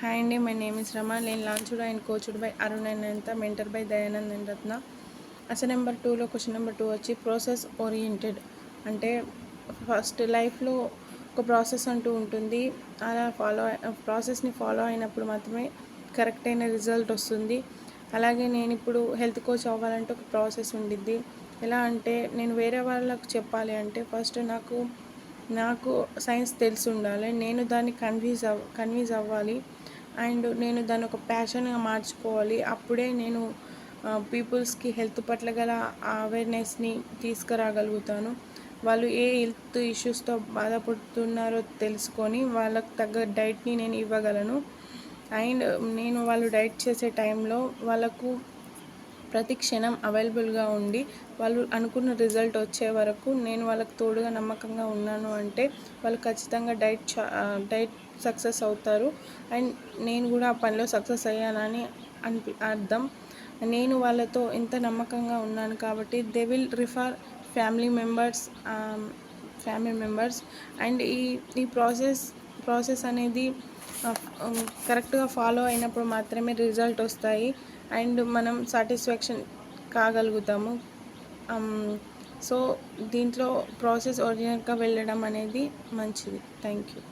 Hi అండి, my name is Rama. నేను launched and coached by Arun and Anantha, mentor by Dayanand and Ratna. అసలు number 2లో question number 2 వచ్చి ప్రాసెస్ ఓరియంటెడ్. అంటే ఫస్ట్ లైఫ్లో ఒక ప్రాసెస్ అంటూ ఉంటుంది. అలా ప్రాసెస్ని ఫాలో అయినప్పుడు మాత్రమే కరెక్ట్ అయిన రిజల్ట్ వస్తుంది. అలాగే నేను ఇప్పుడు హెల్త్ కోచ్ అవ్వాలంటే ఒక ప్రాసెస్ ఉండిద్ది. ఎలా అంటే నేను వేరే వాళ్ళకు చెప్పాలి అంటే ఫస్ట్ నాకు సైన్స్ తెలిసి ఉండాలి. నేను దాన్ని కన్విన్స్ అవ్వాలి. అండ్ నేను దాన్ని ఒక ప్యాషన్గా మార్చుకోవాలి. అప్పుడే నేను పీపుల్స్కి హెల్త్ పట్ల గల అవేర్నెస్ని తీసుకురాగలుగుతాను. వాళ్ళు ఏ హెల్త్ ఇష్యూస్తో బాధపడుతున్నారో తెలుసుకొని వాళ్ళకు తగ్గ డైట్ని నేను ఇవ్వగలను. అండ్ నేను వాళ్ళు డైట్ చేసే టైంలో వాళ్ళకు ప్రతి క్షణం అవైలబుల్గా ఉండి వాళ్ళు అనుకున్న రిజల్ట్ వచ్చే వరకు నేను వాళ్ళకు తోడుగా నమ్మకంగా ఉన్నాను అంటే వాళ్ళు ఖచ్చితంగా డైట్ సక్సెస్ అవుతారు. అండ్ నేను కూడా ఆ పనిలో సక్సెస్ అయ్యానని అర్థం. నేను వాళ్ళతో ఎంత నమ్మకంగా ఉన్నాను కాబట్టి they will refer family members. And ఈ ప్రాసెస్ అనేది కరెక్ట్గా ఫాలో అయినప్పుడు మాత్రమే రిజల్ట్ వస్తాయి. అండ్ మనం సాటిస్ఫాక్షన్ కాగలుగుతాము. సో దీంట్లో ప్రాసెస్ ఓరియంటెడ్గా వెళ్ళడం అనేది మంచిది. Thank you.